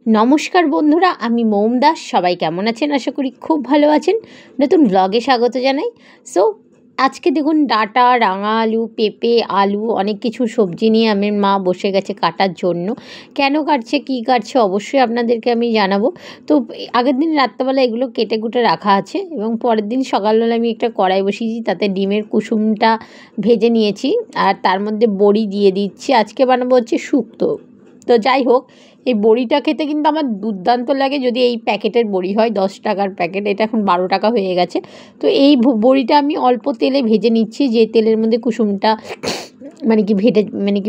নমস্কার বন্ধুরা, আমি মৌম দাস। সবাই কেমন আছেন? আশা করি খুব ভালো আছেন। নতুন ব্লগে স্বাগত জানাই। সো আজকে দেখুন ডাঁটা, রাঙা আলু, পেঁপে, আলু অনেক কিছু সবজি নিয়ে আমার মা বসে গেছে কাটার জন্য। কেন কাটছে, কী কাটছে অবশ্যই আপনাদেরকে আমি জানাবো। তো আগের দিন রাত্রেবেলা এগুলো কেটে কুটে রাখা আছে এবং পরের দিন সকালবেলা আমি একটা কড়াই বসিয়েছি, তাতে ডিমের কুসুমটা ভেজে নিয়েছি আর তার মধ্যে বড়ি দিয়ে দিচ্ছি। আজকে বানাবো হচ্ছে শুক্তো। তো যাই হোক, এই বড়িটা খেতে কিন্তু আমার দুর্দান্ত লাগে যদি এই প্যাকেটের বড়ি হয়। 10 টাকার প্যাকেট, এটা এখন 12 টাকা হয়ে গেছে। তো এই বড়িটা আমি অল্প তেলে ভেজে নিচ্ছি, যে তেলের মধ্যে কুসুমটা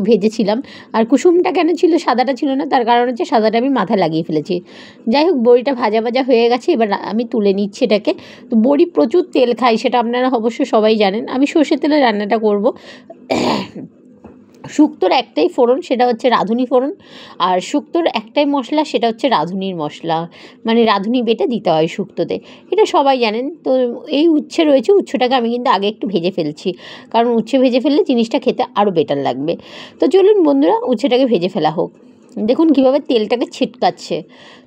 ভেজেছিলাম। আর কুসুমটা কেন ছিল, সাদাটা ছিল না, তার কারণ হচ্ছে সাদাটা আমি মাথায় লাগিয়ে ফেলেছি। যাই হোক, বড়িটা ভাজা ভাজা হয়ে গেছে, এবার আমি তুলে নিচ্ছি এটাকে। তো বড়ি প্রচুর তেল খায়, সেটা আপনারা অবশ্যই সবাই জানেন। আমি সর্ষের তেলে রান্নাটা করব। শুক্তোর একটাই ফোড়ন, সেটা হচ্ছে রাঁধুনি ফোড়ন। আর শুক্তোর একটাই মশলা, সেটা হচ্ছে রাঁধুনির মশলা, মানে রাঁধুনি বেটে দিতে হয় শুক্তোতে, এটা সবাই জানেন। তো এই উচ্ছে রয়েছে, উচ্ছেটাকে আমি কিন্তু আগে একটু ভেজে ফেলছি, কারণ উচ্ছে ভেজে ফেললে জিনিসটা খেতে আরও বেটার লাগবে। তো চলুন বন্ধুরা, উচ্ছেটাকে ভেজে ফেলা হোক। দেখুন কীভাবে তেলটাকে ছিটকাচ্ছে।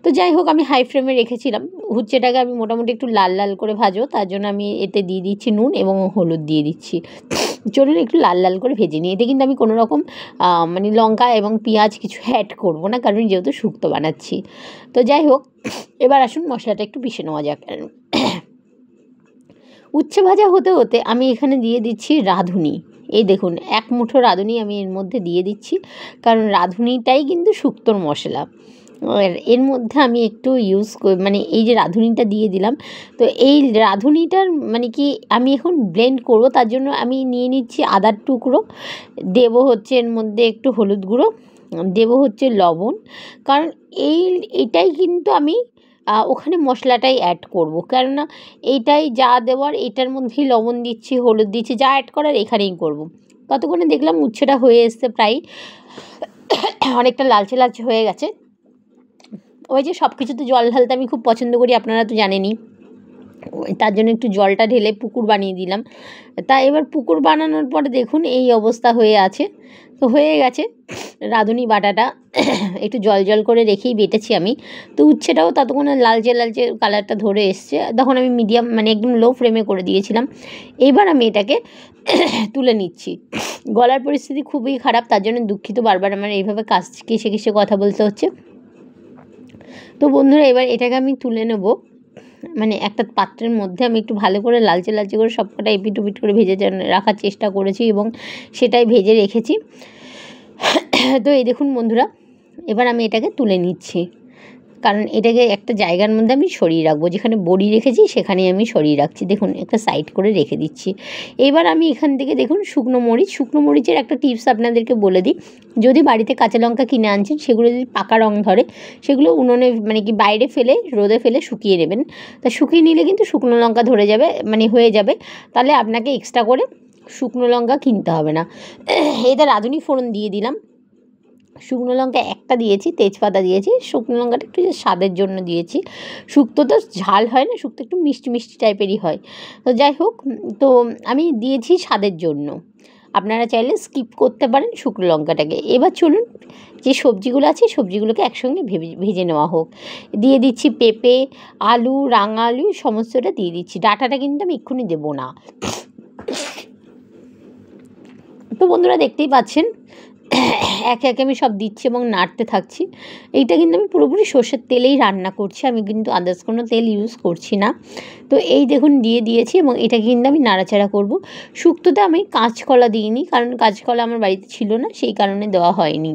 তো যাই হোক, আমি হাই ফ্লেমে রেখেছিলাম। উচ্ছেটাকে আমি মোটামুটি একটু লাল লাল করে ভাজবো, তার জন্য আমি এতে দিয়ে দিচ্ছি নুন এবং হলুদ দিয়ে দিচ্ছি। চলুন একটু লাল লাল করে ভেজে নিই। এতে কিন্তু আমি কোনো রকম লঙ্কা এবং পেঁয়াজ কিছু অ্যাড করব না, কারণ যেহেতু শুক্তো বানাচ্ছি। তো যাই হোক, এবার আসুন মশলাটা একটু পিষে নেওয়া যাক। উচ্ছে ভাজা হতে হতে আমি এখানে দিয়ে দিচ্ছি রাঁধুনি। এই দেখুন, এক মুঠো রাঁধুনি আমি এর মধ্যে দিয়ে দিচ্ছি, কারণ রাঁধুনিটাই কিন্তু শুক্তোর মশলা। আর এর মধ্যে আমি একটু এই যে রাঁধুনিটা দিয়ে দিলাম। তো এই রাঁধুনিটার কি আমি এখন ব্লেন্ড করব, তার জন্য আমি নিয়ে নিচ্ছি আদার টুকরো, দেব হচ্ছে এর মধ্যে একটু হলুদ গুঁড়ো, দেব হচ্ছে লবণ। কারণ এটাই কিন্তু আমি ওখানে মশলাটাই অ্যাড করব, কেননা এইটাই যা দেওয়ার এটার মধ্যেই লবণ দিচ্ছি, হলুদ দিচ্ছি, যা অ্যাড করার এখানেই করব। ততক্ষণে দেখলাম উচ্ছেটা হয়ে এসছে, প্রায় অনেকটা লালচে লালচে হয়ে গেছে। ওই যে সব কিছুতে জল ঢালতে আমি খুব পছন্দ করি, আপনারা তো জানেনই। তার জন্য একটু জলটা ঢেলে পুকুর বানিয়ে দিলাম। তা এবার পুকুর বানানোর পরে দেখুন এই অবস্থা হয়ে আছে। তো হয়ে গেছে রাঁধুনি বাটাটা, একটু জল জল করে রেখেই বেটেছি আমি। তো উচ্ছেটাও ততক্ষণে লালচে লালচে কালারটা ধরে এসছে, তখন আমি মিডিয়াম একদম লো ফ্লেমে করে দিয়েছিলাম। এইবার আমি এটাকে তুলে নিচ্ছি। গলার পরিস্থিতি খুবই খারাপ, তার জন্য দুঃখিত, বারবার আমার এইভাবে কাজ ঘেঁষে ঘেঁষে কথা বলতে হচ্ছে। তো বন্ধুরা, এবার এটাকে আমি তুলে নেব। একটা পাত্রের মধ্যে আমি একটু ভালো করে লালচে লালচে করে সবকটা এপিট ওপিট করে ভেজে রাখার চেষ্টা করেছি এবং সেটাই ভেজে রেখেছি। তো এই দেখুন বন্ধুরা, এবার আমি এটাকে তুলে নিচ্ছি, কারণ এটাকে একটা জায়গার মধ্যে আমি সরিয়ে রাখবো, যেখানে বড়ি রেখেছি সেখানেই আমি সরিয়ে রাখছি। দেখুন একটা সাইড করে রেখে দিচ্ছি। এবার আমি এখান থেকে দেখুন শুকনো মরিচের একটা টিপস আপনাদেরকে বলে দিই। যদি বাড়িতে কাঁচা লঙ্কা কিনে আনছেন, সেগুলো যদি পাকা রং ধরে, সেগুলো উনুনে বাইরে ফেলে রোদে ফেলে শুকিয়ে নেবেন। তা শুকিয়ে নিলে কিন্তু শুকনো লঙ্কা ধরে যাবে, হয়ে যাবে। তাহলে আপনাকে এক্সট্রা করে শুকনো লঙ্কা কিনতে হবে না। এটা রাঁধুনি ফোড়ন দিয়ে দিলাম। শুকনো লঙ্কা একটা দিয়েছি, তেজপাতা দিয়েছি, শুকনো লঙ্কাটা একটু স্বাদের জন্য দিয়েছি। শুক্তো তো ঝাল হয় না, শুক্তো একটু মিষ্টি মিষ্টি টাইপেরই হয়। তো যাই হোক, তো আমি দিয়েছি স্বাদের জন্য, আপনারা চাইলে স্কিপ করতে পারেন শুকনো লঙ্কাটাকে। এবার চলুন যে সবজিগুলো আছে সবজিগুলোকে একসঙ্গে ভেজে নেওয়া হোক। দিয়ে দিচ্ছি পেঁপে, আলু, রাঙা আলু, সমস্তটা দিয়ে দিচ্ছি। ডাঁটাটা কিন্তু আমি এক্ষুনি দেবো না। তো বন্ধুরা দেখতেই পাচ্ছেন, একে একে আমি সব দিচ্ছি এবং নাড়তে থাকছি। এইটা কিন্তু আমি পুরোপুরি সর্ষের তেলেই রান্না করছি, আমি কিন্তু আদার্স কোনো তেল ইউজ করছি না। তো এই দেখুন দিয়ে দিয়েছি এবং এটাকে কিন্তু আমি নাড়াচাড়া করব। শুক্তোতে আমি কাঁচকলা দিইনি, কারণ কাঁচকলা আমার বাড়িতে ছিল না, সেই কারণে দেওয়া হয়নি।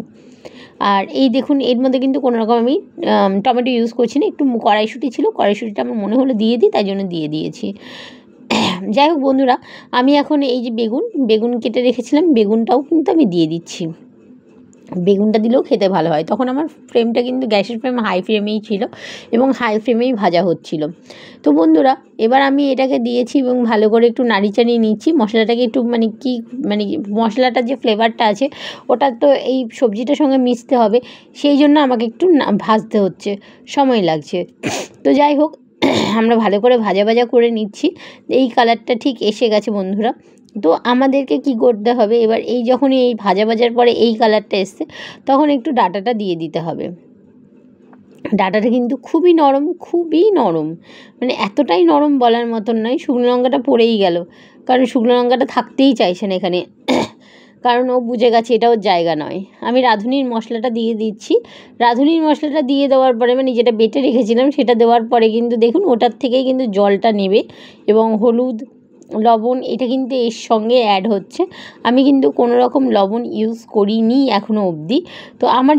আর এই দেখুন এর মধ্যে কিন্তু কোনো রকম আমি টমেটো ইউজ করছি না। একটু কড়াইশুঁটি ছিল, কড়াইশুঁটিটা আমার মনে হলো দিয়ে দিই, তাই জন্য দিয়ে দিয়েছি। যাই হোক বন্ধুরা, আমি এখন এই যে বেগুন কেটে রেখেছিলাম, বেগুনটাও কিন্তু আমি দিয়ে দিচ্ছি। বেগুনটা দিলেও খেতে ভালো হয়। তখন আমার ফ্লেমটা কিন্তু গ্যাসের ফ্লেম হাই ফ্লেমেই ছিল এবং হাই ফ্লেমেই ভাজা হচ্ছিল। তো বন্ধুরা, এবার আমি এটাকে দিয়েছি এবং ভালো করে একটু নাড়ি চাড়িয়ে নিচ্ছি। মশলাটাকে একটু মশলাটার যে ফ্লেভারটা আছে ওটা তো এই সবজিটার সঙ্গে মিশতে হবে, সেই জন্য আমাকে একটু ভাজতে হচ্ছে, সময় লাগছে। তো যাই হোক, আমরা ভালো করে ভাজা ভাজা করে নিচ্ছি। এই কালারটা ঠিক এসে গেছে বন্ধুরা। তো আমাদেরকে কি করতে হবে, এবার যখনই এই ভাজা ভাজার পরে এই কালারটা এসছে, তখন একটু ডাঁটাটা দিয়ে দিতে হবে। ডাঁটাটা কিন্তু খুবই নরম, খুবই নরম, মানে এতটাই নরম বলার মতন নয়। শুকনো লঙ্কাটা পড়েই গেল, কারণ শুকনো লঙ্কাটা থাকতেই চাইছে না এখানে, কারণ ও বুঝে গেছে এটা ওর জায়গা নয়। আমি রাঁধুনির মশলাটা দিয়ে দিচ্ছি। রাঁধুনির মশলাটা দিয়ে দেওয়ার পরে, মানে যেটা বেটে রেখেছিলাম সেটা দেওয়ার পরে কিন্তু দেখুন ওটার থেকেই কিন্তু জলটা নেবে, এবং হলুদ, লবণ এটা কিন্তু এর সঙ্গে অ্যাড হচ্ছে। আমি কিন্তু কোনো রকম লবণ ইউজ করিনি এখনও অবধি। তো আমার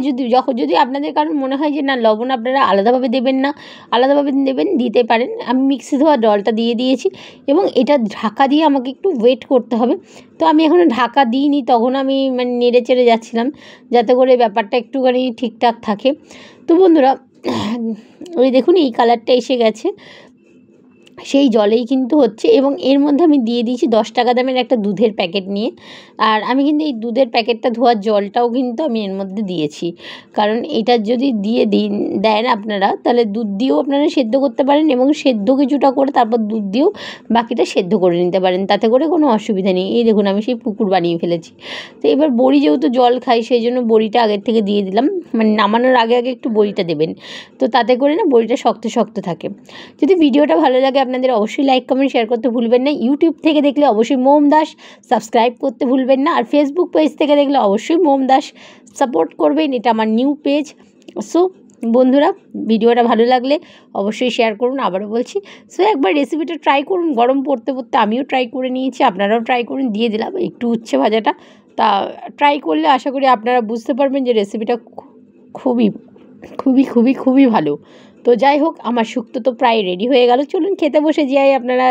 যদি আপনাদের কারণ মনে হয় যে না লবণ আপনারা আলাদাভাবে দেবেন না, আলাদাভাবে দেবেন, দিতে পারেন। আমি মিক্সি ধোয়া জলটা দিয়ে দিয়েছি, এবং এটা ঢাকা দিয়ে আমাকে একটু ওয়েট করতে হবে। তো আমি এখনও ঢাকা দিইনি, তখন আমি মানে নেড়ে চেড়ে যাচ্ছিলাম যাতে করে ব্যাপারটা একটুখানি ঠিকঠাক থাকে। তো বন্ধুরা, ওই দেখুন এই কালারটা এসে গেছে, সেই জলেই কিন্তু হচ্ছে। এবং এর মধ্যে আমি দিয়ে দিয়েছি 10 টাকা দামের একটা দুধের প্যাকেট নিয়ে। আর আমি কিন্তু এই দুধের প্যাকেটটা ধোয়ার জলটাও কিন্তু আমি এর মধ্যে দিয়েছি, কারণ এটা যদি দেন আপনারা, তাহলে দুধ দিয়েও আপনারা সেদ্ধ করতে পারেন, এবং সেদ্ধ কিছুটা করে তারপর দুধ দিয়েও বাকিটা সেদ্ধ করে নিতে পারেন, তাতে করে কোনো অসুবিধা নেই। এই দেখুন আমি সেই পুকুর বানিয়ে ফেলেছি। তো এবার বড়ি যেহেতু জল খাই, সেই জন্য বড়িটা আগের থেকে দিয়ে দিলাম, মানে নামানোর আগে আগে একটু বড়িটা দেবেন, তো তাতে করে না বড়িটা শক্ত শক্ত থাকে। যদি ভিডিওটা ভালো লাগে আপনাদের অবশ্যই লাইক কমেন্ট শেয়ার করতে ভুলবেন না। ইউটিউব থেকে দেখলে অবশ্যই মোম দাস সাবস্ক্রাইব করতে ভুলবেন না, আর ফেসবুক পেজ থেকে দেখলে অবশ্যই মোম দাস সাপোর্ট করবেন, এটা আমার নিউ পেজ। সো বন্ধুরা, ভিডিওটা ভালো লাগলে অবশ্যই শেয়ার করুন, আবারও বলছি। সো একবার রেসিপিটা ট্রাই করুন, গরম পড়তে পড়তে আমিও ট্রাই করে নিয়েছি, আপনারাও ট্রাই করুন। দিয়ে দিলাম একটু উচ্ছে ভাজাটা, তা ট্রাই করলে আশা করি আপনারা বুঝতে পারবেন যে রেসিপিটা খুবই খুবই খুবই খুবই ভালো। তো যাই হোক, আমার শুক্তো তো প্রায় রেডি হয়ে গেল, চলুন খেতে বসে যাই আপনারা।